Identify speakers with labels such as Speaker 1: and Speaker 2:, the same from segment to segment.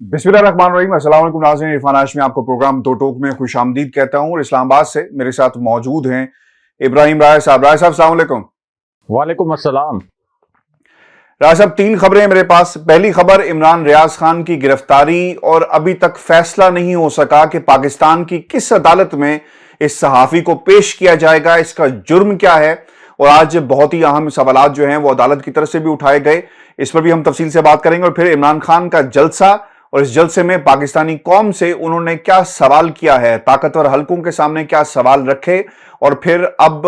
Speaker 1: बिस्मिल्लाहिर्रहमानिर्रहीम। अस्सलाम वालेकुम नाज़रीन, इरफान हाशमी आपको प्रोग्राम दो टोक में खुशामदीद कहता हूँ और इस्लामाबाद से मेरे साथ मौजूद हैं इब्राहिम राय साहब। राय साहब अस्सलाम वालेकुम।
Speaker 2: वालेकुम अस्सलाम।
Speaker 1: राय साहब, तीन खबरें हैं मेरे पास। पहली खबर, इमरान रियाज खान की गिरफ्तारी और अभी तक फैसला नहीं हो सका कि पाकिस्तान की किस अदालत में इस सहाफी को पेश किया जाएगा, इसका जुर्म क्या है। और आज बहुत ही अहम सवालात जो हैं वो अदालत की तरफ से भी उठाए गए, इस पर भी हम तफसील से बात करेंगे। और फिर इमरान खान का जलसा और इस जलसे में पाकिस्तानी कौम से उन्होंने क्या सवाल किया है, ताकतवर हलकों के सामने क्या सवाल रखे, और फिर अब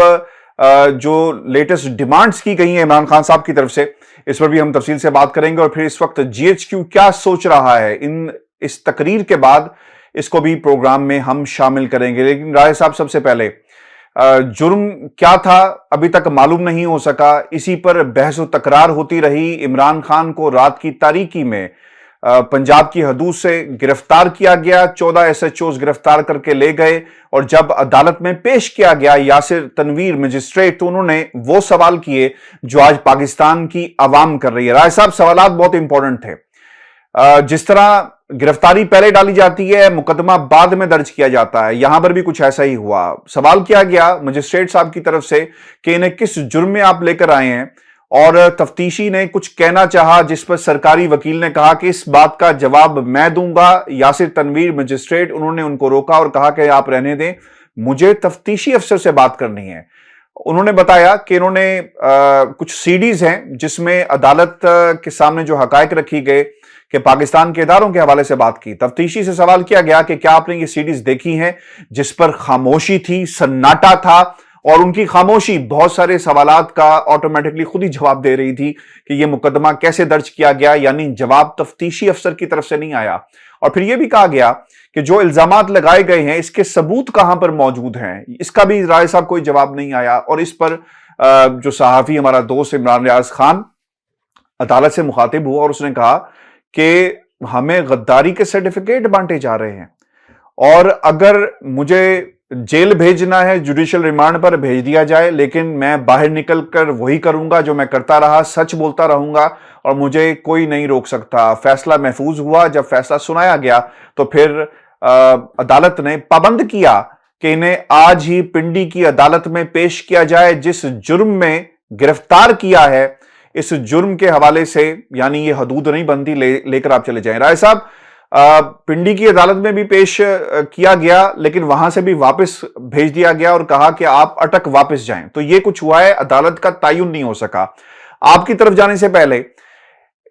Speaker 1: जो लेटेस्ट डिमांड्स की गई हैं इमरान खान साहब की तरफ से, इस पर भी हम तफसील से बात करेंगे। और फिर इस वक्त जीएचक्यू क्या सोच रहा है इस तकरीर के बाद, इसको भी प्रोग्राम में हम शामिल करेंगे। लेकिन राय साहब, सबसे पहले जुर्म क्या था अभी तक मालूम नहीं हो सका, इसी पर बहस व तकरार होती रही। इमरान खान को रात की तारीकी में पंजाब की हदूद से गिरफ्तार किया गया, 14 एसएचओज गिरफ्तार करके ले गए, और जब अदालत में पेश किया गया यासिर तनवीर मजिस्ट्रेट, तो उन्होंने वो सवाल किए जो आज पाकिस्तान की आवाम कर रही है। राय साहब, सवालात बहुत इंपॉर्टेंट थे। जिस तरह गिरफ्तारी पहले डाली जाती है, मुकदमा बाद में दर्ज किया जाता है, यहां पर भी कुछ ऐसा ही हुआ। सवाल किया गया मजिस्ट्रेट साहब की तरफ से कि इन्हें किस जुर्म में आप लेकर आए हैं, और तफ्तीशी ने कुछ कहना चाहा, जिस पर सरकारी वकील ने कहा कि इस बात का जवाब मैं दूंगा। यासिर तनवीर मजिस्ट्रेट, उन्होंने उनको रोका और कहा कि आप रहने दें, मुझे तफ्तीशी अफसर से बात करनी है। उन्होंने बताया कि इन्होंने कुछ सीडीज हैं जिसमें अदालत के सामने जो हकायक रखी गए कि पाकिस्तान के इदारों के हवाले से बात की। तफ्तीशी से सवाल किया गया कि क्या आपने ये सीडीज देखी हैं, जिस पर खामोशी थी, सन्नाटा था, और उनकी खामोशी बहुत सारे सवालात का ऑटोमेटिकली खुद ही जवाब दे रही थी कि यह मुकदमा कैसे दर्ज किया गया, यानी जवाब तफ्तीशी अफसर की तरफ से नहीं आया। और फिर यह भी कहा गया कि जो इल्जामात लगाए गए हैं इसके सबूत कहां पर मौजूद हैं, इसका भी राय साहब कोई जवाब नहीं आया। और इस पर जो सहाफी हमारा दोस्त इमरान रियाज खान अदालत से मुखातिब हुआ और उसने कहा कि हमें गद्दारी के सर्टिफिकेट बांटे जा रहे हैं, और अगर मुझे जेल भेजना है, जुडिशियल रिमांड पर भेज दिया जाए, लेकिन मैं बाहर निकलकर वही करूंगा जो मैं करता रहा, सच बोलता रहूंगा, और मुझे कोई नहीं रोक सकता। फैसला महफूज हुआ। जब फैसला सुनाया गया तो फिर अदालत ने पाबंद किया कि इन्हें आज ही पिंडी की अदालत में पेश किया जाए, जिस जुर्म में गिरफ्तार किया है। इस जुर्म के हवाले से यानी ये हदूद नहीं बनती, लेकर आप चले जाएं। राय साहब, पिंडी की अदालत में भी पेश किया गया, लेकिन वहां से भी वापस भेज दिया गया और कहा कि आप अटक वापस जाएं। तो ये कुछ हुआ है, अदालत का तायुन नहीं हो सका। आपकी तरफ जाने से पहले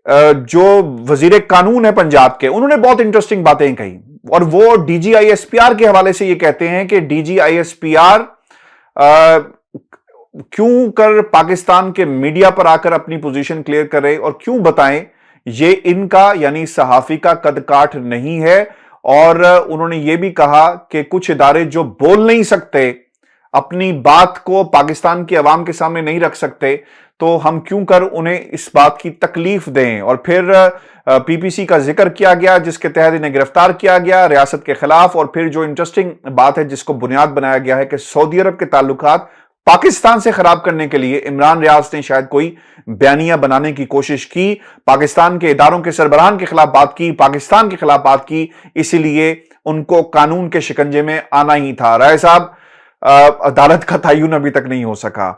Speaker 1: जो वजीर कानून है पंजाब के, उन्होंने बहुत इंटरेस्टिंग बातें कही, और वो डीजीआईएसपीआर के हवाले से ये कहते हैं कि डीजीआईएसपीआर क्यों कर पाकिस्तान के मीडिया पर आकर अपनी पोजीशन क्लियर करे, और क्यों बताएं ये इनका यानी सहाफी का कदकाठ नहीं है। और उन्होंने ये भी कहा कि कुछ इदारे जो बोल नहीं सकते, अपनी बात को पाकिस्तान की आवाम के सामने नहीं रख सकते, तो हम क्यों कर उन्हें इस बात की तकलीफ दें। और फिर पीपीसी का जिक्र किया गया, जिसके तहत इन्हें गिरफ्तार किया गया रियासत के खिलाफ। और फिर जो इंटरेस्टिंग बात है जिसको बुनियाद बनाया गया है कि सऊदी अरब के ताल्लुकात पाकिस्तान से खराब करने के लिए इमरान रियाज ने शायद कोई बयानिया बनाने की कोशिश की, पाकिस्तान के इदारों के सरबराहान के खिलाफ बात की, पाकिस्तान के खिलाफ बात की, इसीलिए उनको कानून के शिकंजे में आना ही था। राय साहब, अदालत का तयन अभी तक नहीं हो सका।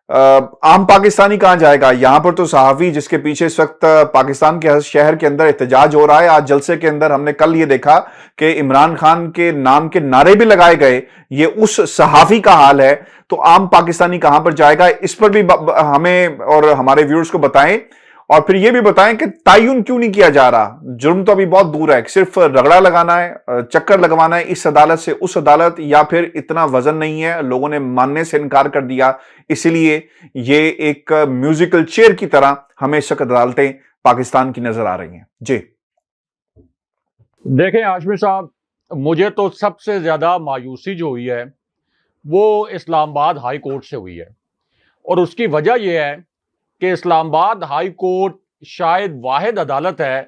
Speaker 1: आम पाकिस्तानी कहां जाएगा? यहां पर तो सहाफी जिसके पीछे इस वक्त पाकिस्तान के हर शहर के अंदर एहतजाज हो रहा है। आज जलसे के अंदर हमने कल ये देखा कि इमरान खान के नाम के नारे भी लगाए गए, ये उस सहाफी का हाल है। तो आम पाकिस्तानी कहां पर जाएगा, इस पर भी हमें और हमारे व्यूअर्स को बताएं। और फिर यह भी बताएं कि तायुन क्यों नहीं किया जा रहा। जुर्म तो अभी बहुत दूर है, सिर्फ रगड़ा लगाना है, चक्कर लगवाना है इस अदालत से उस अदालत, या फिर इतना वजन नहीं है, लोगों ने मानने से इनकार कर दिया, इसलिए ये एक म्यूजिकल चेयर की तरह हमें इस वक्त अदालतें पाकिस्तान की नजर आ रही हैं। जी
Speaker 2: देखें हाशमी साहब, मुझे तो सबसे ज्यादा मायूसी जो हुई है वो इस्लामाबाद हाई कोर्ट से हुई है, और उसकी वजह यह है कि इस्लामाबाद हाई कोर्ट शायद वाहिद अदालत है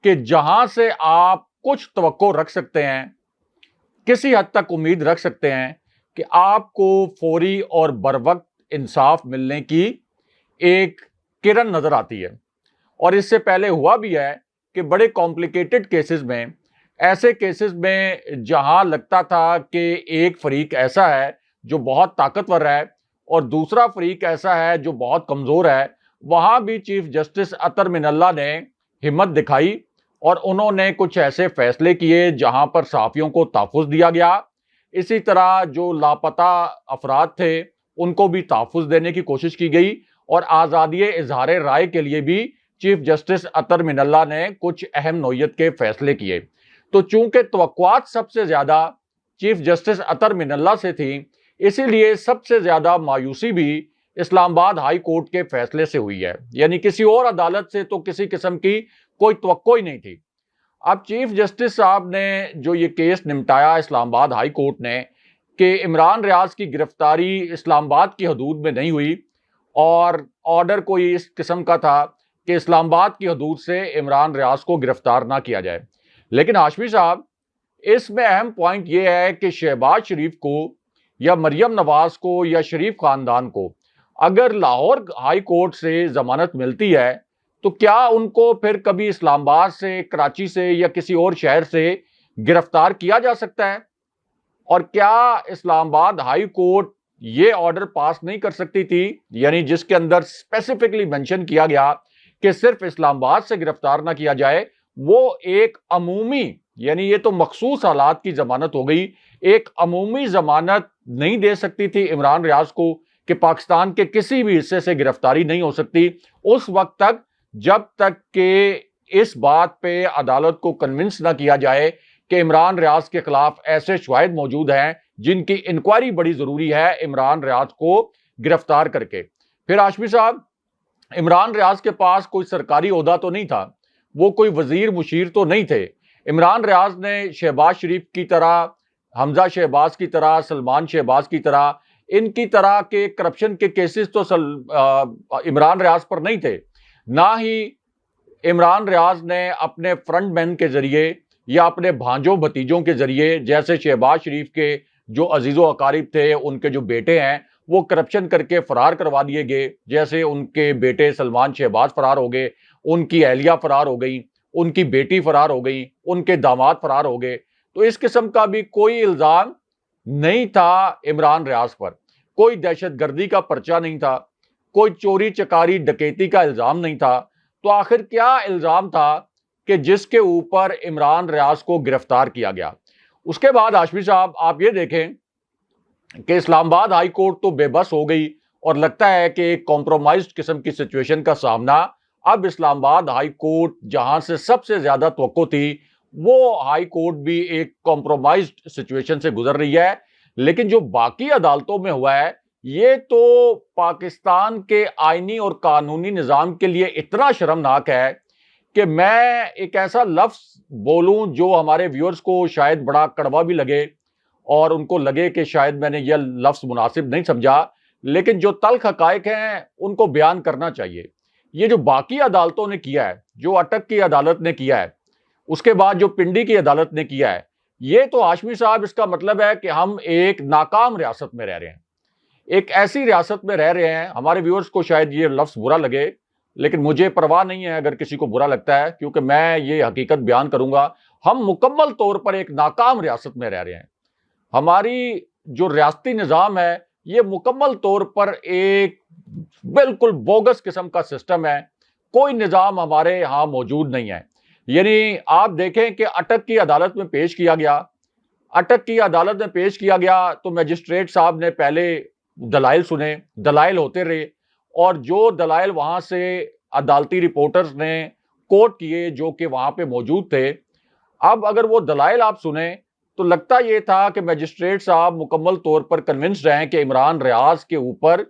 Speaker 2: कि जहां से आप कुछ तवक्को रख सकते हैं, किसी हद तक उम्मीद रख सकते हैं कि आपको फौरी और बरवक्त इंसाफ मिलने की एक किरण नजर आती है। और इससे पहले हुआ भी है कि बड़े कॉम्प्लिकेटेड केसेस में, ऐसे केसेस में जहां लगता था कि एक फरीक ऐसा है जो बहुत ताकतवर है और दूसरा फरीक ऐसा है जो बहुत कमजोर है, वहां भी चीफ जस्टिस अतर मिनल्ला ने हिम्मत दिखाई और उन्होंने कुछ ऐसे फैसले किए जहां पर सहाफियों को तहफ़्फ़ुज़ दिया गया। इसी तरह जो लापता अफराद थे उनको भी तहफ़्फ़ुज़ देने की कोशिश की गई और आज़ादी इजहार राय के लिए भी चीफ जस्टिस अतर मिनल्ला ने कुछ अहम नौयत के फैसले किए। तो चूंकि तवक्कुआत सबसे ज्यादा चीफ जस्टिस अतर मिनल्ला से थी, इसीलिए सबसे ज्यादा मायूसी भी इस्लामाबाद हाई कोर्ट के फैसले से हुई है। यानी किसी और अदालत से तो किसी किस्म की कोई तवक्को ही नहीं थी। अब चीफ जस्टिस साहब ने जो ये केस निपटाया इस्लामाबाद हाई कोर्ट ने कि इमरान रियाज की गिरफ्तारी इस्लामाबाद की हदूद में नहीं हुई और ऑर्डर कोई इस किस्म का था कि इस्लामाबाद की हदूद से इमरान रियाज को गिरफ्तार ना किया जाए। लेकिन हाशमी साहब, इसमें अहम पॉइंट यह है कि शहबाज शरीफ को या मरियम नवाज को या शरीफ खानदान को अगर लाहौर हाई कोर्ट से जमानत मिलती है तो क्या उनको फिर कभी इस्लामाबाद से, कराची से या किसी और शहर से गिरफ्तार किया जा सकता है? और क्या इस्लामाबाद हाई कोर्ट ये ऑर्डर पास नहीं कर सकती थी, यानी जिसके अंदर स्पेसिफिकली मेंशन किया गया कि सिर्फ इस्लामाबाद से गिरफ्तार ना किया जाए, वो एक अमूमी, यानी ये तो मखसूस हालात की जमानत हो गई, एक अमूमी जमानत नहीं दे सकती थी इमरान रियाज को कि पाकिस्तान के किसी भी हिस्से से गिरफ्तारी नहीं हो सकती उस वक्त तक, जब तक कि इस बात पे अदालत को कन्विंस ना किया जाए कि इमरान रियाज के खिलाफ ऐसे शवाहिद मौजूद हैं जिनकी इंक्वायरी बड़ी जरूरी है इमरान रियाज को गिरफ्तार करके। फिर हाशमी साहब, इमरान रियाज के पास कोई सरकारी ओहदा तो नहीं था, वो कोई वजीर मुशीर तो नहीं थे। इमरान रियाज ने शहबाज शरीफ की तरह, हमजा शहबाज की तरह, सलमान शहबाज की तरह, इनकी तरह के करप्शन के केसेस तो इमरान रियाज पर नहीं थे। ना ही इमरान रियाज ने अपने फ्रंटमैन के जरिए या अपने भांजों भतीजों के जरिए, जैसे शहबाज शरीफ के जो अजीजो अकारिब थे, उनके जो बेटे हैं वो करप्शन करके फरार करवा दिए गए, जैसे उनके बेटे सलमान शहबाज फरार हो गए, उनकी अहलिया फरार हो गई, उनकी बेटी फरार हो गई, उनके दामाद फरार हो गए। तो इस किस्म का भी कोई इल्जाम नहीं था इमरान रियाज पर, कोई दहशतगर्दी का पर्चा नहीं था, कोई चोरी चकारी डकैती का इल्जाम नहीं था। तो आखिर क्या इल्जाम था कि जिसके ऊपर इमरान रियाज को गिरफ्तार किया गया? उसके बाद हाशमी साहब, आप ये देखें कि इस्लामाबाद हाई कोर्ट तो बेबस हो गई और लगता है कि एक कॉम्प्रोमाइज्ड किस्म की सिचुएशन का सामना अब इस्लामाबाद हाई कोर्ट, जहां से सबसे ज्यादा तवक्को थी, वो हाई कोर्ट भी एक कॉम्प्रोमाइज्ड सिचुएशन से गुजर रही है। लेकिन जो बाकी अदालतों में हुआ है, ये तो पाकिस्तान के आईनी और कानूनी निज़ाम के लिए इतना शर्मनाक है कि मैं एक ऐसा लफ्ज बोलूं जो हमारे व्यूअर्स को शायद बड़ा कड़वा भी लगे और उनको लगे कि शायद मैंने यह लफ्ज मुनासिब नहीं समझा, लेकिन जो तल्ख हकायक हैं उनको बयान करना चाहिए। ये जो बाकी अदालतों ने किया है, जो अटक की अदालत ने किया है, उसके बाद जो पिंडी की अदालत ने किया है, ये तो हाशमी साहब, इसका मतलब है कि हम एक नाकाम रियासत में रह रहे हैं, एक ऐसी रियासत में रह रहे हैं। हमारे व्यूअर्स को शायद ये लफ्ज बुरा लगे, लेकिन मुझे परवाह नहीं है अगर किसी को बुरा लगता है, क्योंकि मैं ये हकीकत बयान करूंगा। हम मुकम्मल तौर पर एक नाकाम रियासत में रह रहे हैं। हमारी जो रियासती निज़ाम है ये मुकम्मल तौर पर एक बिल्कुल बोगस किस्म का सिस्टम है, कोई निज़ाम हमारे यहाँ मौजूद नहीं है। यानी आप देखें कि अटक की अदालत में पेश किया गया, अटक की अदालत में पेश किया गया तो मजिस्ट्रेट साहब ने पहले दलाइल सुने, दलाइल होते रहे, और जो दलाइल वहां से अदालती रिपोर्टर्स ने कोट किए जो कि वहां पे मौजूद थे, अब अगर वो दलाइल आप सुने तो लगता ये था कि मजिस्ट्रेट साहब मुकम्मल तौर पर कन्विंस्ड हैं कि इमरान रियाज के ऊपर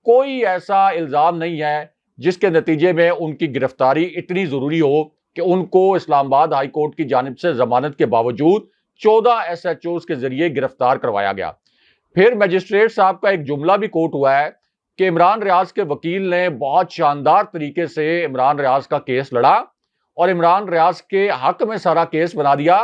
Speaker 2: कोई ऐसा इल्ज़ाम नहीं है जिसके नतीजे में उनकी गिरफ्तारी इतनी ज़रूरी हो कि उनको इस्लामाबाद हाई कोर्ट की जानिब से जमानत के बावजूद 14 SHOs के जरिए गिरफ्तार करवाया गया। फिर मजिस्ट्रेट साहब का एक जुमला भी कोट हुआ है कि इमरान रियाज के वकील ने बहुत शानदार तरीके से इमरान रियाज का केस लड़ा और इमरान रियाज के हक में सारा केस बना दिया,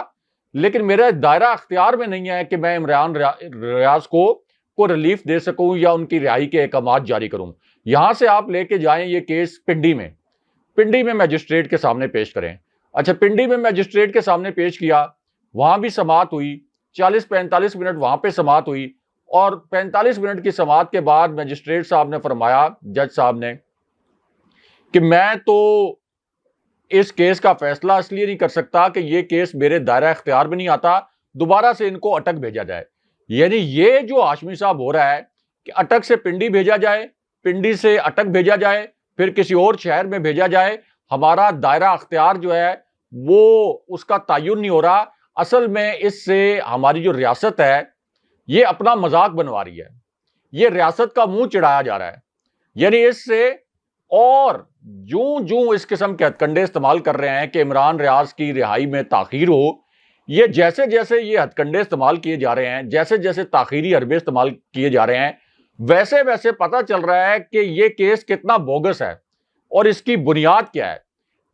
Speaker 2: लेकिन मेरे दायरा अख्तियार में नहीं है कि मैं इमरान रियाज को रिलीफ दे सकूं या उनकी रिहाई के अहकामात जारी करूं। यहां से आप लेके जाएं ये केस पिंडी में मजिस्ट्रेट के सामने पेश करें। अच्छा, पिंडी में मजिस्ट्रेट के सामने पेश किया, वहां भी समाअत हुई, 40-45 मिनट वहां पे समाअत हुई और 45 मिनट की समाअत के बाद मजिस्ट्रेट साहब ने फरमाया, जज साहब ने, कि मैं तो इस केस का फैसला इसलिए नहीं कर सकता कि ये केस मेरे दायरा इख्तियार में नहीं आता, दोबारा से इनको अटक भेजा जाए। यानी ये जो हाशमी साहब हो रहा है कि अटक से पिंडी भेजा जाए, पिंडी से अटक भेजा जाए, फिर किसी और शहर में भेजा जाए, हमारा दायरा इख्तियार जो है वो उसका तयन नहीं हो रहा। असल में इससे हमारी जो रियासत है ये अपना मजाक बनवा रही है, ये रियासत का मुंह चिढ़ाया जा रहा है। यानी इससे और जूं जूं इस किस्म के हथकंडे इस्तेमाल कर रहे हैं कि इमरान रियाज की रिहाई में ताखीर हो, ये जैसे जैसे ये हथकंडे इस्तेमाल किए जा रहे हैं, जैसे जैसे ताखीरी हरबे इस्तेमाल किए जा रहे हैं, वैसे वैसे पता चल रहा है कि ये केस कितना बोगस है और इसकी बुनियाद क्या है।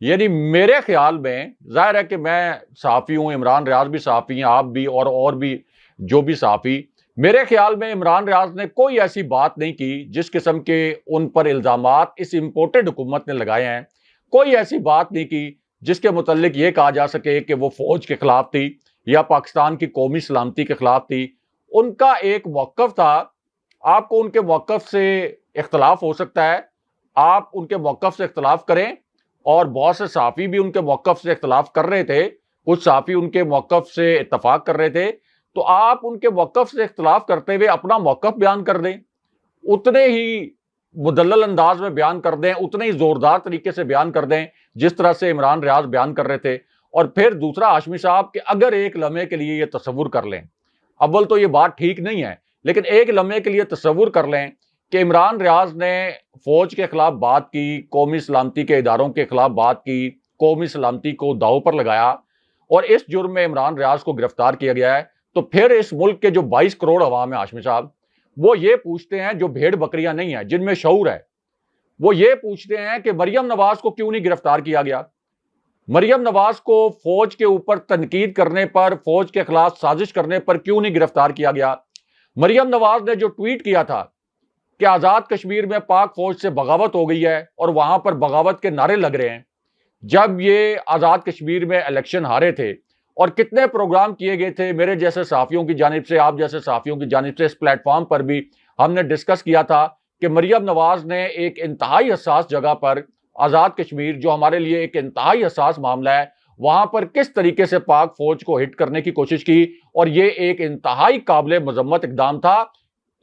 Speaker 2: यानी मेरे ख्याल में, जाहिर है कि मैं सहाफ़ी हूं, इमरान रियाज भी सहाफ़ी हैं, आप भी और भी जो भी सहाफ़ी, मेरे ख्याल में इमरान रियाज ने कोई ऐसी बात नहीं की जिस किस्म के उन पर इल्जामात इस इम्पोर्टेड हुकूमत ने लगाए हैं, कोई ऐसी बात नहीं की जिसके मुतल्लिक ये कहा जा सके कि वो फौज के खिलाफ थी या पाकिस्तान की कौमी सलामती के खिलाफ थी। उनका एक मौक़िफ़ था, आपको उनके मौक़िफ़ से इख्तलाफ हो सकता है, आप उनके मौक़िफ़ से इख्तलाफ करें, और बहुत से सहाफ़ी भी उनके मौक़िफ़ से इख्तलाफ कर रहे थे, कुछ सहाफ़ी उनके मौक़िफ़ से इत्तफाक कर रहे थे, तो आप उनके मौक़िफ़ से इख्तलाफ करते हुए अपना मौक़िफ़ बयान कर दें, उतने ही मुदल्लल अंदाज में बयान कर दें, उतने ही जोरदार तरीके से बयान कर दें जिस तरह से इमरान रियाज बयान कर रहे थे। और फिर दूसरा, हाशमी साहब, कि अगर एक लम्हे के लिए ये तसव्वुर कर लें, अव्वल तो ये बात ठीक नहीं है, लेकिन एक लम्हे के लिए तसव्वुर कर लें कि इमरान रियाज ने फौज के खिलाफ बात की, कौमी सलामती के इदारों के खिलाफ बात की, कौमी सलामती को दांव पर लगाया और इस जुर्म में इमरान रियाज को गिरफ्तार किया गया है, तो फिर इस मुल्क के जो 22 करोड़ अवाम है हाशमी साहब, वो ये पूछते हैं, जो भेड़ बकरियां नहीं है, जिनमें शऊर है, वो ये पूछते हैं कि मरियम नवाज को क्यों नहीं गिरफ्तार किया गया। मरियम नवाज को फौज के ऊपर तनकीद करने पर, फौज के खिलाफ साजिश करने पर क्यों नहीं गिरफ्तार किया गया। मरियम नवाज ने जो ट्वीट किया था कि आजाद कश्मीर में पाक फौज से बगावत हो गई है और वहां पर बगावत के नारे लग रहे हैं, जब ये आजाद कश्मीर में इलेक्शन हारे थे, और कितने प्रोग्राम किए गए थे मेरे जैसे सहाफियों की जानिब से, आप जैसे सहाफियों की जानिब से, इस प्लेटफॉर्म पर भी हमने डिस्कस किया था कि मरियम नवाज ने एक इंतहाई हसास जगह पर, आजाद कश्मीर जो हमारे लिए एक इंतहाई हसास मामला है, वहां पर किस तरीके से पाक फौज को हिट करने की कोशिश की, और ये एक इंतहाई काबिल मजम्मत इकदाम था।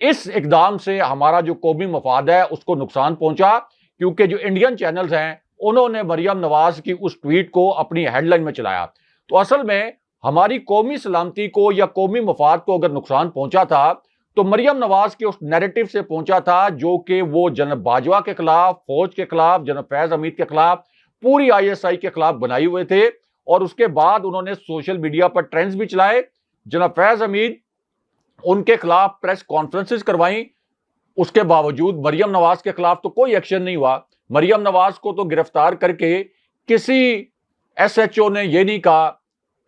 Speaker 2: इस इकदाम से हमारा जो कौमी मफाद है उसको नुकसान पहुंचा, क्योंकि जो इंडियन चैनल्स हैं उन्होंने मरियम नवाज की उस ट्वीट को अपनी हेडलाइन में चलाया। तो असल में हमारी कौमी सलामती को या कौमी मफाद को अगर नुकसान पहुंचा था तो मरियम नवाज के उस नैरेटिव से पहुंचा था, जो कि वो जनरल बाजवा के खिलाफ, फौज के खिलाफ, जनरल फैज हमीद के खिलाफ, पूरी ISI के खिलाफ बनाए हुए थे। और उसके बाद उन्होंने सोशल मीडिया पर ट्रेंड्स भी चलाए। जनरल फैज हमीद, उनके खिलाफ प्रेस कॉन्फ्रेंसेस करवाई, उसके बावजूद मरियम नवाज के खिलाफ तो कोई एक्शन नहीं हुआ। मरियम नवाज को तो गिरफ्तार करके किसी SHO ने यह नहीं कहा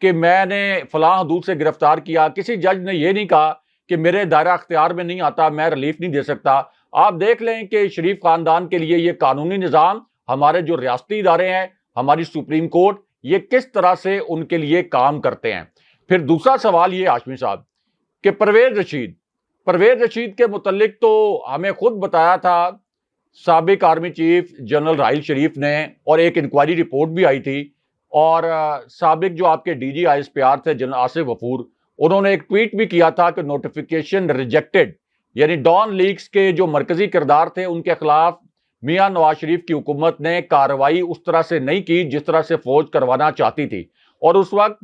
Speaker 2: कि मैंने फलां हदूद से गिरफ्तार किया, किसी जज ने यह नहीं कहा कि मेरे दायरा अख्तियार में नहीं आता, मैं रिलीफ नहीं दे सकता। आप देख लें कि शरीफ खानदान के लिए ये कानूनी निज़ाम, हमारे जो रियासती इदारे हैं, हमारी सुप्रीम कोर्ट, ये किस तरह से उनके लिए काम करते हैं। फिर दूसरा सवाल ये हाशमी साहब कि परवेज रशीद के मुतल्लिक तो हमें खुद बताया था साबिक आर्मी चीफ जनरल राहिल शरीफ ने, और एक इंक्वायरी रिपोर्ट भी आई थी, और साबिक जो आपके DG ISPR थे जनरल आसिफ गफूर, उन्होंने एक ट्वीट भी किया था कि नोटिफिकेशन रिजेक्टेड, यानी डॉन लीग्स के जो मरकजी किरदार थे उनके खिलाफ मियां नवाज शरीफ की हुकूमत ने कार्रवाई उस तरह से नहीं की जिस तरह से फौज करवाना चाहती थी। और उस वक्त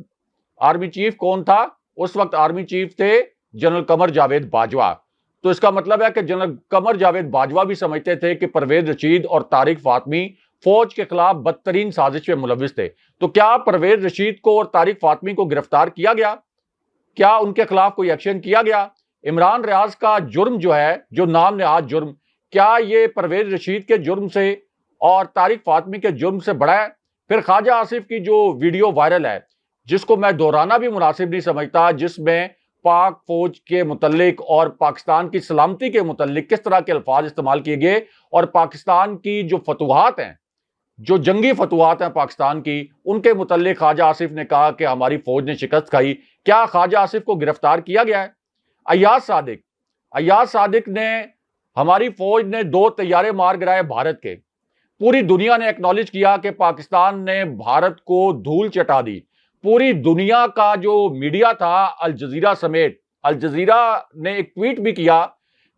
Speaker 2: आर्मी चीफ कौन था? उस वक्त आर्मी चीफ थे जनरल कमर जावेद बाजवा। तो इसका मतलब है कि जनरल कमर जावेद बाजवा भी समझते थे कि परवेज रशीद और तारिक फातमी फौज के खिलाफ बदतरीन साजिश में मुलविस थे। तो क्या परवेज रशीद को और तारिक फातमी को गिरफ्तार किया गया? क्या उनके खिलाफ कोई एक्शन किया गया? इमरान रियाज का जुर्म जो है, जो नाम नेहाद जुर्म, क्या ये परवेज रशीद के जुर्म से और तारिक फातमी के जुर्म से बड़ा है? फिर ख्वाजा आसिफ की जो वीडियो वायरल है, जिसको मैं दोहराना भी मुनासिब नहीं समझता, जिसमें पाक फौज के मुतल्लिक और पाकिस्तान की सलामती के मुतल्लिक किस तरह के अल्फाज इस्तेमाल किए गए, और पाकिस्तान की जो फतवाहत हैं जो जंगी फतवात हैं पाकिस्तान की, उनके मुतल्लिक ख्वाजा आसिफ ने कहा कि हमारी फौज ने शिकस्त खाई। क्या ख्वाजा आसिफ को गिरफ्तार किया गया है? अय्याज सादिक ने, हमारी फौज ने 2 तैयारे मार गिराए भारत के। पूरी दुनिया ने एक्नॉलेज किया कि पाकिस्तान ने भारत को धूल चटा दी। पूरी दुनिया का जो मीडिया था, अल जजीरा समेत, अल जजीरा ने एक ट्वीट भी किया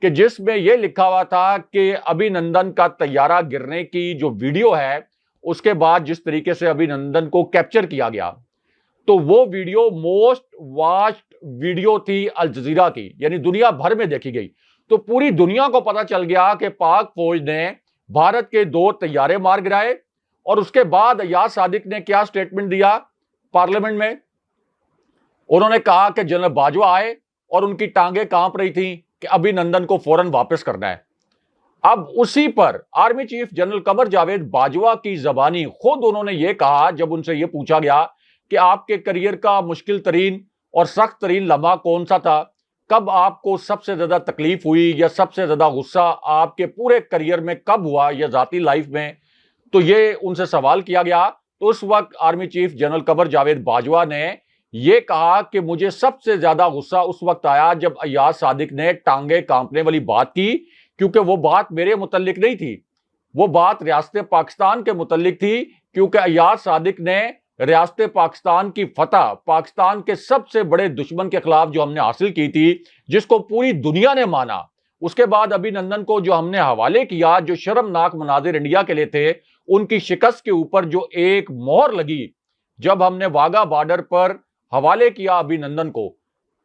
Speaker 2: कि जिसमें यह लिखा हुआ था कि अभिनंदन का तैयारा गिरने की जो वीडियो है, उसके बाद जिस तरीके से अभिनंदन को कैप्चर किया गया, तो वो वीडियो मोस्ट वॉच्ड वीडियो थी अल जजीरा की, यानी दुनिया भर में देखी गई। तो पूरी दुनिया को पता चल गया कि पाक फौज ने भारत के 2 तैयारे मार गिराए। और उसके बाद अय्याज सादिक ने क्या स्टेटमेंट दिया पार्लियामेंट में? उन्होंने कहा कि जनरल बाजवा आए और उनकी टांगे कांप रही थी कि अभिनंदन को फौरन वापस करना है। अब उसी पर army chief general Qamar Javed Bajwa की जबानी खुद उन्होंने यह कहा, जब उनसे यह पूछा गया कि आपके करियर का मुश्किल तरीन और सख्त तरीन लम्हा कौन सा था, कब आपको सबसे ज्यादा तकलीफ हुई या सबसे ज्यादा गुस्सा आपके पूरे करियर में कब हुआ या जाती लाइफ में, तो ये उनसे सवाल किया गया। तो उस वक्त army chief general Qamar Javed Bajwa ने यह कहा कि मुझे सबसे ज्यादा गुस्सा उस वक्त आया जब अय्याज सादिक ने टांगे कांपने वाली बात की, क्योंकि वो बात मेरे मुतल्लिक नहीं थी, वो बात रियासत पाकिस्तान के मुतल्लिक थी। क्योंकि अय्याज सादिक ने रियासत पाकिस्तान की फतह, पाकिस्तान के सबसे बड़े दुश्मन के खिलाफ जो हमने हासिल की थी, जिसको पूरी दुनिया ने माना, उसके बाद अभिनंदन को जो हमने हवाले किया, जो शर्मनाक मनाजिर इंडिया के लिए थे, उनकी शिकस्त के ऊपर जो एक मोहर लगी जब हमने वाघा बॉर्डर पर हवाले किया अभिनंदन को,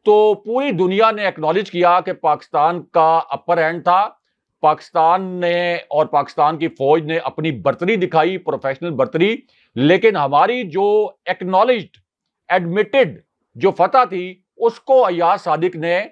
Speaker 2: तो पूरी दुनिया ने एक्नॉलेज किया कि पाकिस्तान का अपर हैंड था। पाकिस्तान ने और पाकिस्तान की फौज ने अपनी बर्तरी दिखाई, प्रोफेशनल बर्तरी, लेकिन हमारी जो एक्नॉलेज्ड, एडमिटेड जो फतह थी, उसको अय्याज सादिक ने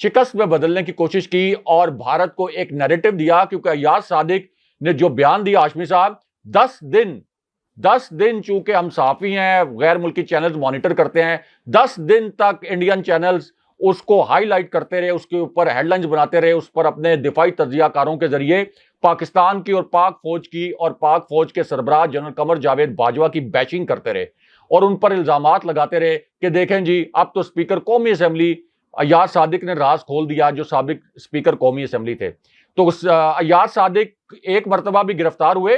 Speaker 2: शिकस्त में बदलने की कोशिश की और भारत को एक नैरेटिव दिया। क्योंकि अय्याज सादिक ने जो बयान दिया हाशमी साहब, 10 दिन चूंकि हम साफी हैं, गैर मुल्की चैनल्स मॉनिटर करते हैं, 10 दिन तक इंडियन चैनल्स उसको हाईलाइट करते रहे, उसके ऊपर हेडलाइंस बनाते रहे, उस पर अपने दिफाई तज्जियाकारों के जरिए पाकिस्तान की और पाक फौज की और पाक फौज के सरबराह जनरल कमर जावेद बाजवा की बैचिंग करते रहे और उन पर इल्जामात लगाते रहे कि देखें जी, अब तो स्पीकर कौमी असेंबली अय्याज सादिक ने राज खोल दिया, जो साबिक स्पीकर कौमी असेंबली थे। तो अय्याज सादिक एक मरतबा भी गिरफ्तार हुए?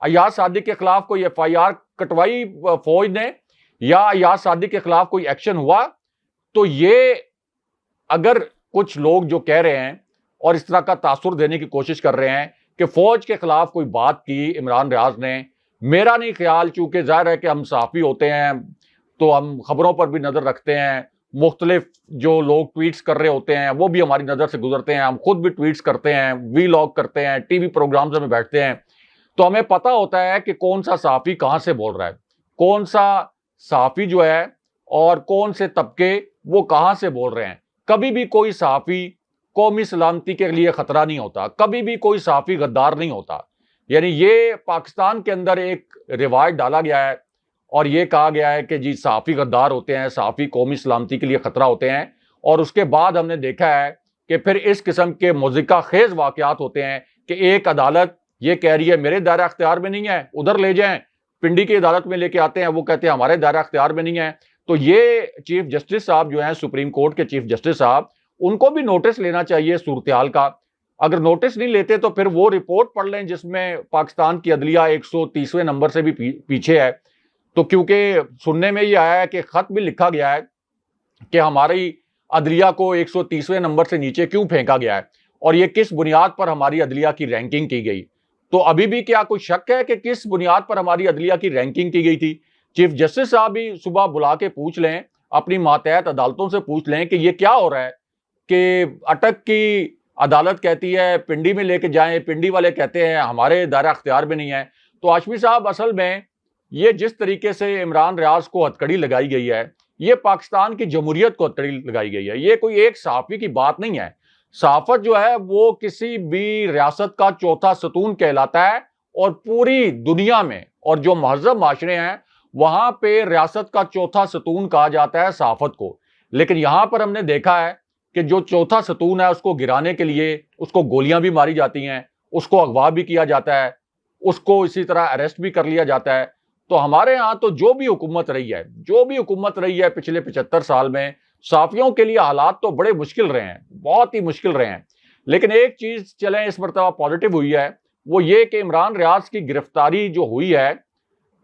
Speaker 2: अय्याज सादिक के खिलाफ कोई FIR कटवाई फौज ने या अय्याज सादिक के खिलाफ कोई एक्शन हुआ? तो ये अगर कुछ लोग जो कह रहे हैं और इस तरह का तासुर देने की कोशिश कर रहे हैं कि फौज के खिलाफ कोई बात की इमरान रियाज ने, मेरा नहीं ख्याल, चूंकि जाहिर है कि हम सहाफी होते हैं तो हम खबरों पर भी नजर रखते हैं, मुख्तलिफ जो लोग ट्वीट्स कर रहे होते हैं वो भी हमारी नजर से गुजरते हैं, हम खुद भी ट्वीट्स करते हैं, वीलॉग करते हैं, टीवी प्रोग्राम्स में बैठते हैं, तो हमें पता होता है कि कौन सा सहाफी कहां से बोल रहा है, कौन सा सहाफी जो है और कौन से तबके वो कहां से बोल रहे हैं। कभी भी कोई सहाफी कौमी सलामती के लिए खतरा नहीं होता, कभी भी कोई सहाफी गद्दार नहीं होता। यानी ये पाकिस्तान के अंदर एक रिवायत डाला गया है और ये कहा गया है कि जी सहाफी गद्दार होते हैं, सहाफी कौमी सलामती के लिए खतरा होते हैं। और उसके बाद हमने देखा है कि फिर इस किस्म के मुज़िका खेज वाकयात होते हैं कि एक अदालत ये कह रही है मेरे दायरा अख्तियार में नहीं है, उधर ले जाएं, पिंडी की अदालत में लेके आते हैं, वो कहते हैं हमारे दायरा अख्तियार में नहीं है। तो ये चीफ जस्टिस साहब जो हैं, सुप्रीम कोर्ट के चीफ जस्टिस साहब, उनको भी नोटिस लेना चाहिए सूरत हाल का। अगर नोटिस नहीं लेते तो फिर वो रिपोर्ट पढ़ लें जिसमें पाकिस्तान की अदलिया 130वें नंबर से भी पीछे है। तो क्योंकि सुनने में ये आया है कि खत भी लिखा गया है कि हमारी अदलिया को 130वें नंबर से नीचे क्यों फेंका गया है और ये किस बुनियाद पर हमारी अदलिया की रैंकिंग की गई। तो अभी भी क्या कोई शक है कि किस बुनियाद पर हमारी अदलिया की रैंकिंग की गई थी? चीफ जस्टिस साहब भी सुबह बुला के पूछ लें, अपनी मातहत अदालतों से पूछ लें कि ये क्या हो रहा है कि अटक की अदालत कहती है पिंडी में लेके जाएं, पिंडी वाले कहते हैं हमारे दायरा अख्तियार में नहीं है। तो हाशमी साहब, असल में ये जिस तरीके से इमरान रियाज को हथकड़ी लगाई गई है, ये पाकिस्तान की जमहूरियत को हथकड़ी लगाई गई है। ये कोई एक सहाफी की बात नहीं है। सहाफत जो है वो किसी भी रियासत का चौथा सतून कहलाता है और पूरी दुनिया में और जो महज़ब माशरे हैं वहां पे रियासत का चौथा सतून कहा जाता है सहाफत को। लेकिन यहां पर हमने देखा है कि जो चौथा सतून है उसको गिराने के लिए उसको गोलियां भी मारी जाती हैं, उसको अगवा भी किया जाता है। उसको इसी तरह अरेस्ट भी कर लिया जाता है। तो हमारे यहाँ तो जो भी हुकूमत रही है पिछले 75 साल में, सहाफियों के लिए हालात तो बड़े मुश्किल रहे हैं, बहुत ही मुश्किल रहे हैं। लेकिन एक चीज चलें इस मरतबा पॉजिटिव हुई है, वो ये कि इमरान रियाज की गिरफ्तारी जो हुई है,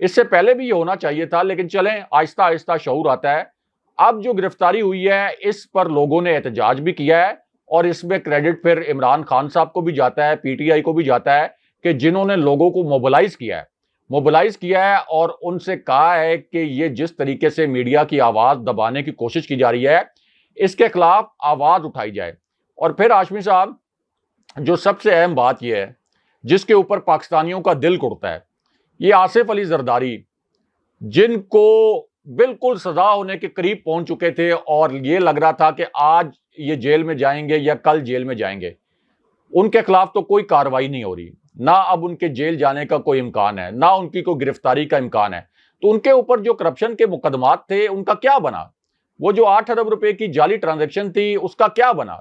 Speaker 2: इससे पहले भी ये होना चाहिए था, लेकिन चलें आहिस्ता आहिस्ता शऊर आता है। अब जो गिरफ्तारी हुई है इस पर लोगों ने एहतजाज भी किया है, और इसमें क्रेडिट फिर इमरान खान साहब को भी जाता है, पीटीआई को भी जाता है, कि जिन्होंने लोगों को मोबिलाइज किया है और उनसे कहा है कि ये जिस तरीके से मीडिया की आवाज दबाने की कोशिश की जा रही है, इसके खिलाफ आवाज उठाई जाए। और फिर हाशमी साहब, जो सबसे अहम बात यह है जिसके ऊपर पाकिस्तानियों का दिल कुड़ता है, ये आसिफ अली जरदारी, जिनको बिल्कुल सजा होने के करीब पहुंच चुके थे और ये लग रहा था कि आज ये जेल में जाएंगे या कल जेल में जाएंगे, उनके खिलाफ तो कोई कार्रवाई नहीं हो रही, ना अब उनके जेल जाने का कोई इम्कान है, ना उनकी कोई गिरफ्तारी का इम्कान है। तो उनके ऊपर जो करप्शन के मुकदमात थे उनका क्या बना? वो जो 8 अरब रुपए की जाली ट्रांजैक्शन थी उसका क्या बना?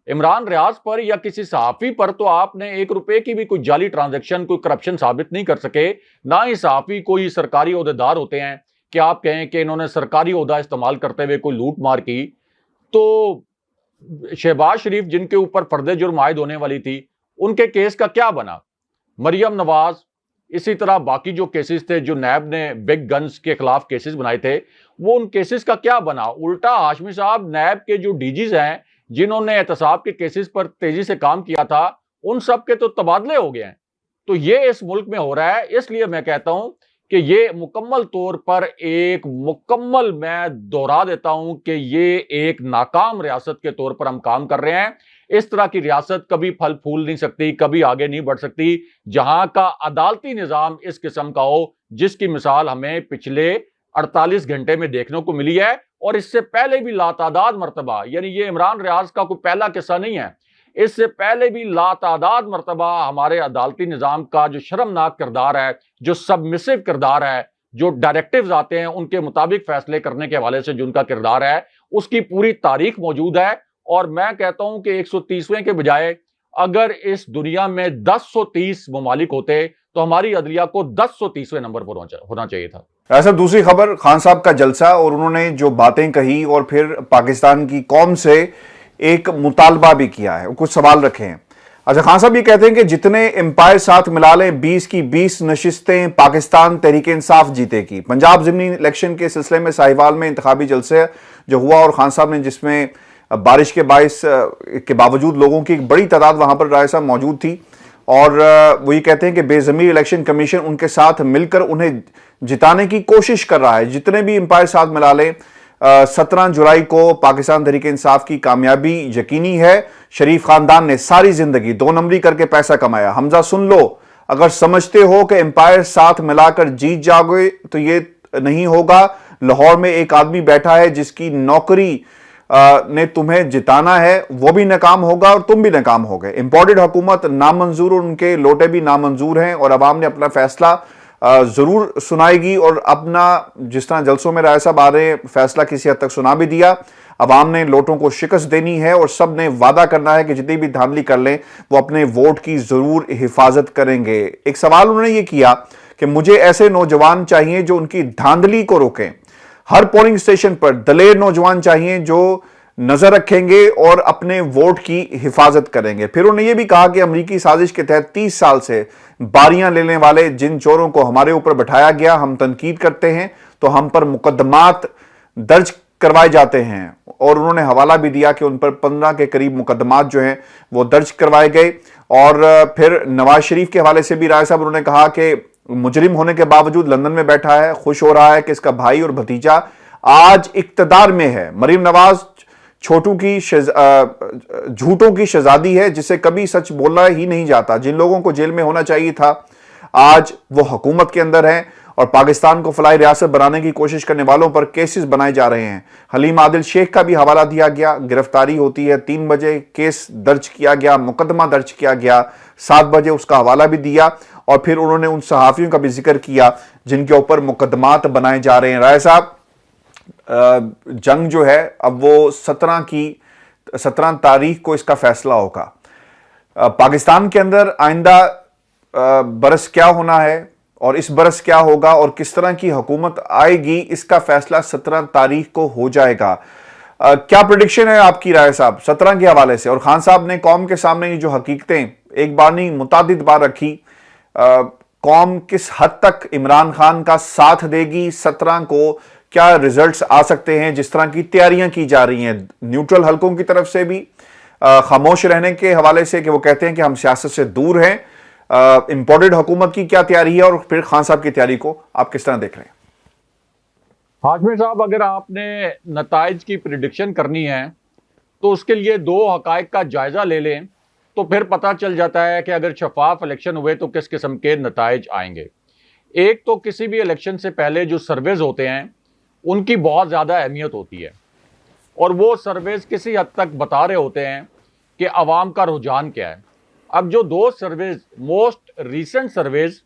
Speaker 2: इमरान रियाज पर या किसी सहाफी पर तो आपने 1 रुपए की भी कोई जाली ट्रांजैक्शन, कोई करप्शन साबित नहीं कर सके। ना ही सहाफी कोई सरकारी ओहदेदार होते हैं कि आप कहें कि इन्होंने सरकारी ओहदा इस्तेमाल करते हुए कोई लूट मार की। तो शहबाज शरीफ, जिनके ऊपर फर्द जुर्म आयद होने वाली थी, उनके केस का क्या बना? मरियम नवाज, इसी तरह बाकी जो केसेस थे, जो नैब ने बिग गन्स के खिलाफ केसेस बनाए थे, वो उन केसेस का क्या बना? उल्टा हाशमी साहब, नैब के जो डीजीज हैं जिन्होंने एहतसाब के केसेस पर तेजी से काम किया था, उन सब के तो तबादले हो गए हैं। तो ये इस मुल्क में हो रहा है। इसलिए मैं कहता हूं कि ये मुकम्मल तौर पर मैं दोहरा देता हूं कि ये एक नाकाम रियासत के तौर पर हम काम कर रहे हैं। इस तरह की रियासत कभी फल फूल नहीं सकती, कभी आगे नहीं बढ़ सकती, जहां का अदालती निजाम इस किस्म का हो जिसकी मिसाल हमें पिछले 48 घंटे में देखने को मिली है। और इससे पहले भी लातादाद मरतबा, यानी ये इमरान रियाज का कोई पहला किस्सा नहीं है, इससे पहले भी लातादाद मरतबा हमारे अदालती निजाम का जो शर्मनाक किरदार है, जो सबमिसिव किरदार है, जो डायरेक्टिव्स आते हैं उनके मुताबिक फैसले करने के हवाले से जो उनका किरदार है, उसकी पूरी तारीख मौजूद है। और मैं कहता हूं कि 130वें के बजाय अगर इस दुनिया में 1030 ममालिक होते तो हमारी अदलिया को 1030वें नंबर पर होना चाहिए था।
Speaker 1: ऐसा दूसरी खबर, खान साहब का जलसा और उन्होंने जो बातें कही और फिर पाकिस्तान की कौम से एक मुतालबा भी किया है, कुछ सवाल रखे हैं। अच्छा, खान साहब ये कहते हैं कि जितने एम्पायर साथ मिला लें 20 की 20 नशिस्तें पाकिस्तान तहरीक इंसाफ जीतेगी। पंजाब ज़िमनी इलेक्शन के सिलसिले में साहिवाल में इंतखाबी जलसे जो हुआ और खान साहब ने, जिसमें बारिश के बाइस के बावजूद लोगों की एक बड़ी तादाद वहां पर राय साहब मौजूद थी, और वो ये कहते हैं कि बेज़मीर इलेक्शन कमीशन उनके साथ मिलकर उन्हें जिताने की कोशिश कर रहा है। जितने भी एम्पायर साथ मिला लें 17 जुलाई को पाकिस्तान तहरीक इंसाफ की कामयाबी यकीनी है। शरीफ खानदान ने सारी जिंदगी 2 नंबरी करके पैसा कमाया। हमजा सुन लो, अगर समझते हो कि एम्पायर साथ मिलाकर जीत जाओगे तो ये नहीं होगा। लाहौर में एक आदमी बैठा है जिसकी नौकरी ने तुम्हें जिताना है, वो भी नाकाम होगा और तुम भी नाकाम हो गए। इंपोर्टेड हुकूमत नामंजूर, उनके लोटे भी नामंजूर हैं और अवाम ने अपना फैसला जरूर सुनाएगी। और अपना, जिस तरह जलसों में राय साहब आ रहे हैं, फैसला किसी हद तक सुना भी दिया। अवाम ने लोटों को शिकस्त देनी है और सब ने वादा करना है कि जितनी भी धांधली कर लें वो अपने वोट की जरूर हिफाजत करेंगे। एक सवाल उन्होंने ये किया कि मुझे ऐसे नौजवान चाहिए जो उनकी धांधली को रोकें। हर पोलिंग स्टेशन पर दलेर नौजवान चाहिए जो नजर रखेंगे और अपने वोट की हिफाजत करेंगे। फिर उन्होंने यह भी कहा कि अमेरिकी साजिश के तहत 30 साल से बारियां लेने वाले जिन चोरों को हमारे ऊपर बैठाया गया, हम तनकीद करते हैं तो हम पर मुकदमात दर्ज करवाए जाते हैं। और उन्होंने हवाला भी दिया कि उन पर 15 के करीब मुकदमात जो हैं वो दर्ज करवाए गए। और फिर नवाज शरीफ के हवाले से भी राय साहब उन्होंने कहा कि मुजरिम होने के बावजूद लंदन में बैठा है, खुश हो रहा है कि इसका भाई और भतीजा आज इक्तदार में है। मरीम नवाज छोटू की झूठों की शहजादी है जिसे कभी सच बोलना ही नहीं जाता। जिन लोगों को जेल में होना चाहिए था आज वो हुकूमत के अंदर हैं और पाकिस्तान को फलाही रियासत बनाने की कोशिश करने वालों पर केसेस बनाए जा रहे हैं। हलीम आदिल शेख का भी हवाला दिया गया। गिरफ्तारी होती है 3 बजे, केस दर्ज किया गया, मुकदमा दर्ज किया गया 7 बजे, उसका हवाला भी दिया। और फिर उन्होंने उन सहाफियों का भी जिक्र किया जिनके ऊपर मुकदमात बनाए जा रहे हैं। राय साहब, जंग जो है अब वो 17 तारीख को इसका फैसला होगा। पाकिस्तान के अंदर आइंदा बरस क्या होना है और इस बरस क्या होगा और किस तरह की हुकूमत आएगी, इसका फैसला 17 तारीख को हो जाएगा। क्या प्रेडिक्शन है आपकी राय साहब 17 के हवाले से? और खान साहब ने कौम के सामने ये जो हकीकतें एक बार नहीं मुतादिद बार रखी, कौम किस हद तक इमरान खान का साथ देगी 17 को? क्या रिजल्ट्स आ सकते हैं जिस तरह की तैयारियां की जा रही हैं न्यूट्रल हलकों की तरफ से भी, खामोश रहने के हवाले से कि वो कहते हैं कि हम सियासत से दूर हैं, इंपोर्टेड हुकूमत की क्या तैयारी है, और फिर खान साहब की तैयारी को आप किस तरह देख रहे हैं?
Speaker 2: हाशमी साहब, अगर आपने नताइज की प्रिडिक्शन करनी है तो उसके लिए दो हकायक का जायजा ले लें तो फिर पता चल जाता है कि अगर शफाफ इलेक्शन हुए तो किस किस्म के नताइज आएंगे। एक तो किसी भी इलेक्शन से पहले जो सर्वेज होते हैं उनकी बहुत ज़्यादा अहमियत होती है, और वो सर्वेज किसी हद तक बता रहे होते हैं कि आवाम का रुझान क्या है। अब जो दो सर्वेज मोस्ट रीसेंट सर्वेज,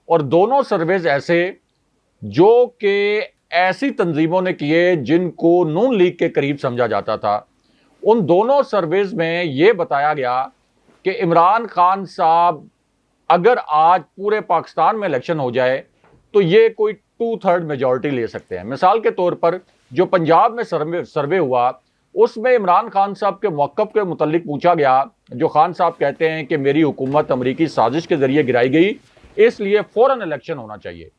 Speaker 2: और दोनों सर्वेज ऐसे जो कि ऐसी तंजीमों ने किए जिनको नून लीग के करीब समझा जाता था, उन दोनों सर्वेज में ये बताया गया कि इमरान खान साहब अगर आज पूरे पाकिस्तान में इलेक्शन हो जाए तो ये कोई 2/3 मेजॉरिटी ले सकते हैं। मिसाल के तौर पर जो पंजाब में सर्वे हुआ उसमें इमरान खान साहब के मौक़िफ़ के मुतल्लिक पूछा गया, जो खान साहब कहते हैं कि मेरी हुकूमत अमरीकी साजिश के ज़रिए गिराई गई इसलिए फ़ौरन इलेक्शन होना चाहिए।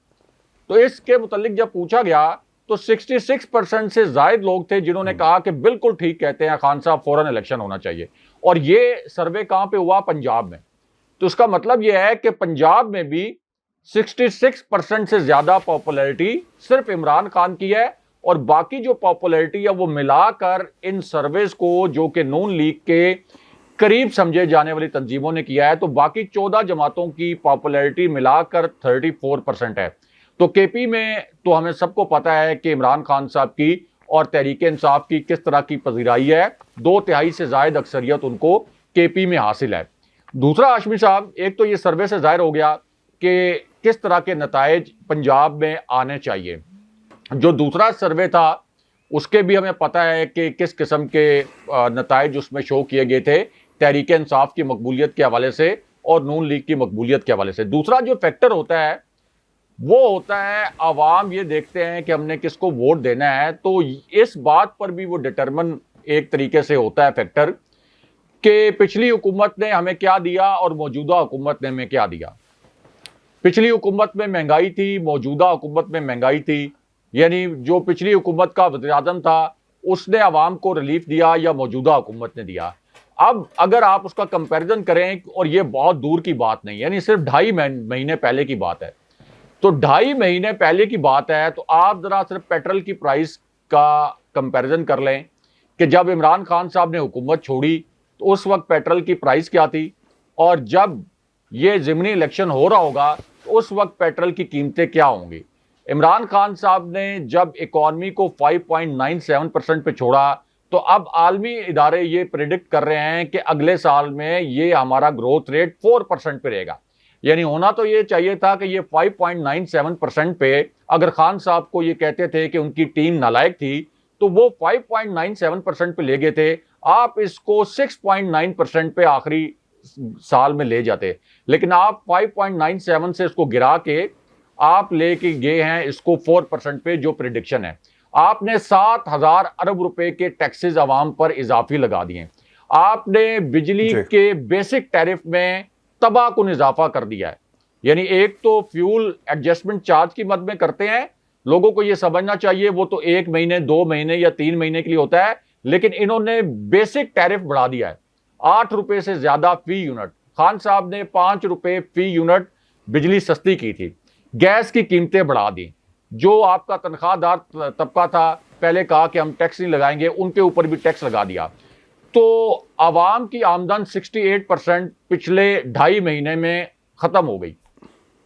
Speaker 2: तो इसके मुतल्लिक जब पूछा गया तो 66% से ज़ायद लोग थे जिन्होंने कहा कि बिल्कुल ठीक कहते हैं खान साहब, फ़ौरन इलेक्शन होना चाहिए। और ये सर्वे कहाँ पे हुआ? पंजाब में। तो इसका मतलब यह है कि पंजाब में भी 66% से ज़्यादा पॉपुलैरिटी सिर्फ इमरान खान की है, और बाकी जो पॉपुलैरिटी है वो मिलाकर इन सर्वेज को, जो कि नून लीग के करीब समझे जाने वाली तंजीमों ने किया है, तो बाकी 14 जमातों की पॉपुलैरिटी मिलाकर 34% है। तो केपी में तो हमें सबको पता है कि इमरान खान साहब की और तहरीक इंसाफ की किस तरह की पजीराई है, 2/3 से ज़ायद अक्सरियत उनको केपी में हासिल है। दूसरा हाशमी साहब, एक तो ये सर्वे से ज़ाहिर हो गया कि किस तरह के नताइज पंजाब में आने चाहिए। जो दूसरा सर्वे था उसके भी हमें पता है कि किस किस्म के नताइज उसमें शो किए गए थे, तहरीक इंसाफ की मकबूलियत के हवाले से और नून लीग की मकबूलियत के हवाले से। दूसरा जो फैक्टर होता है वो होता है आवाम ये देखते हैं कि हमने किसको वोट देना है, तो इस बात पर भी वो डिटरमिन एक तरीके से होता है फैक्टर कि पिछली हुकूमत ने हमें क्या दिया और मौजूदा हुकूमत ने हमें क्या दिया। पिछली हुकूमत में महंगाई थी, मौजूदा हुकूमत में महंगाई थी, यानी जो पिछली हुकूमत का वज़ीर-ए-आज़म था उसने आवाम को रिलीफ दिया या मौजूदा हुकूमत ने दिया। अब अगर आप उसका कंपैरिजन करें, और ये बहुत दूर की बात नहीं, यानी सिर्फ 2.5 महीने पहले की बात है, तो 2.5 महीने पहले की बात है, तो आप ज़रा सिर्फ पेट्रोल की प्राइस का कंपैरिजन कर लें कि जब इमरान खान साहब ने हुकूमत छोड़ी तो उस वक्त पेट्रोल की प्राइस क्या थी, और जब ये ज़िमनी इलेक्शन हो रहा होगा तो उस वक्त पेट्रोल की कीमतें क्या होंगी। इमरान खान साहब ने जब इकॉनमी को 5.97% पे छोड़ा तो अब आलमी इदारे ये प्रेडिक्ट कर रहे हैं कि अगले साल में ये हमारा ग्रोथ रेट 4% पे रहेगा। यानी होना तो ये चाहिए था कि ये 5.97% पे, अगर खान साहब को ये कहते थे कि उनकी टीम नालायक थी तो वो 5.97% पे ले गए थे, आप इसको 6.9% पे आखिरी साल में ले जाते, लेकिन आप 5.97 से इसको गिरा के आप लेके गए हैं इसको 4% पे, जो प्रिडिक्शन है। आपने 7,000 अरब रुपए के टैक्सेस आवाम पर इजाफी लगा दिए। आपने बिजली के बेसिक टैरिफ में तबाहकुन इजाफा कर दिया है। यानी एक तो फ्यूल एडजस्टमेंट चार्ज की मद में करते हैं, लोगों को यह समझना चाहिए वो तो 1 महीने 2 महीने या 3 महीने के लिए होता है, लेकिन इन्होंने बेसिक टैरिफ बढ़ा दिया है 8 रुपए से ज्यादा फी यूनिट। खान साहब ने 5 रुपए फी यूनिट बिजली सस्ती की थी, गैस की कीमतें बढ़ा दी। जो आपका तनख्वाहदार तबका था पहले कहा कि हम टैक्स नहीं लगाएंगे, उनके ऊपर भी टैक्स लगा दिया। तो आवाम की आमदन 68% पिछले 2.5 महीने में खत्म हो गई,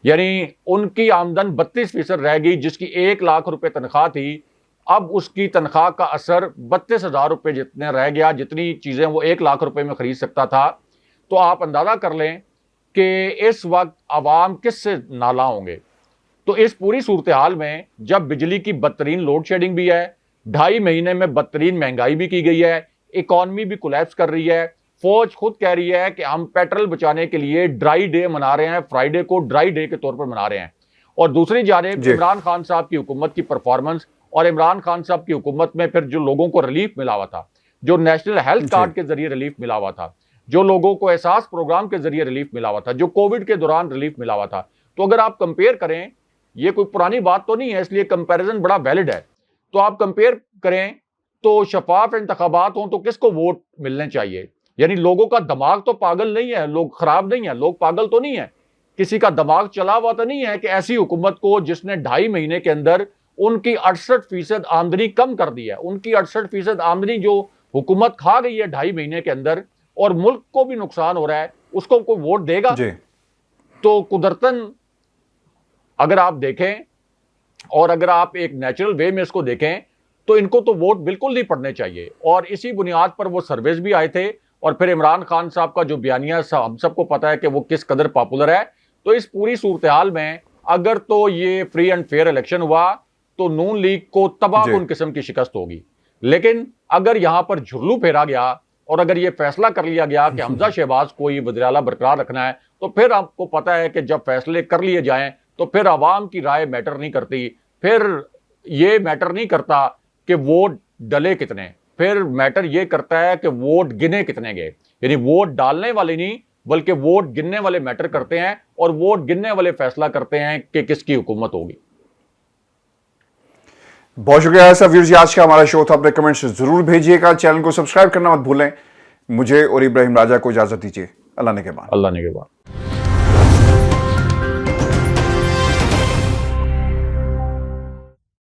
Speaker 2: यानी उनकी आमदन 32% रह गई। जिसकी 1 लाख रुपए तनख्वाह थी, अब उसकी तनख्वाह का असर 32,000 रुपये जितने रह गया, जितनी चीज़ें वो 1 लाख रुपए में खरीद सकता था। तो आप अंदाज़ा कर लें कि इस वक्त आवाम किससे नाला होंगे। तो इस पूरी सूरत हाल में जब बिजली की बदतरीन लोड शेडिंग भी है, 2.5 महीने में बदतरीन महंगाई भी की गई है, इकॉनमी भी कोलैप्स कर रही है, फौज खुद कह रही है कि हम पेट्रोल बचाने के लिए ड्राई डे मना रहे हैं, फ्राइडे को ड्राई डे के तौर पर मना रहे हैं। और दूसरी जानिब इमरान खान साहब की हुकूमत की परफॉर्मेंस और इमरान खान साहब की हुकूमत में फिर जो लोगों को रिलीफ मिला हुआ था, जो नेशनल हेल्थ कार्ड के जरिए रिलीफ मिला हुआ था, जो लोगों को एहसास प्रोग्राम के जरिए रिलीफ मिला हुआ था, जो कोविड के दौरान रिलीफ मिला हुआ था, तो अगर आप कंपेयर करें, ये कोई पुरानी बात तो नहीं है, इसलिए कंपैरिजन बड़ा वैलिड है। तो आप कंपेयर करें तो शफाफ इंतखाबात हों तो किसको वोट मिलने चाहिए? यानी लोगों का दिमाग तो पागल नहीं है, लोग खराब नहीं है, लोग पागल तो नहीं है, किसी का दिमाग चला हुआ तो नहीं है कि ऐसी हुकूमत को जिसने 2.5 महीने के अंदर उनकी 68% आमदनी कम कर दी है, उनकी 68% आमदनी जो हुकूमत खा गई है 2.5 महीने के अंदर, और मुल्क को भी नुकसान हो रहा है, उसको कोई वोट देगा? तो कुदरतन अगर आप देखें और अगर आप एक नेचुरल वे में इसको देखें तो इनको तो वोट बिल्कुल नहीं पड़ने चाहिए। और इसी बुनियाद पर वो सर्वेस भी आए थे, और फिर इमरान खान साहब का जो बयानिया हम सबको पता है कि वो किस कदर पॉपुलर है। तो इस पूरी सूरत हाल में अगर तो ये फ्री एंड फेयर इलेक्शन हुआ तो नून लीग को तबाहकुन किस्म की शिकस्त होगी। लेकिन अगर यहां पर झुर्लू फेरा गया और अगर ये फैसला कर लिया गया कि हमजा शहबाज को ये वज़ीर आला बरकरार रखना है, तो फिर आपको पता है कि जब फैसले कर लिए जाएं तो फिर आवाम की राय मैटर नहीं करती, फिर ये मैटर नहीं करता कि वोट डले कितने, फिर मैटर ये करता है कि वोट गिने कितने गए। यानी वोट डालने वाले नहीं बल्कि वोट गिनने वाले मैटर करते हैं, और वोट गिनने वाले फैसला करते हैं कि किसकी हुकूमत होगी।
Speaker 1: बहुत शुक्रिया ऐसा व्यूअर्स, आज का हमारा शो था। अपने कमेंट्स जरूर भेजिएगा, चैनल को सब्सक्राइब करना मत भूलें। मुझे और इब्राहिम राजा को इजाजत दीजिए। अल्लाह ने के बाद।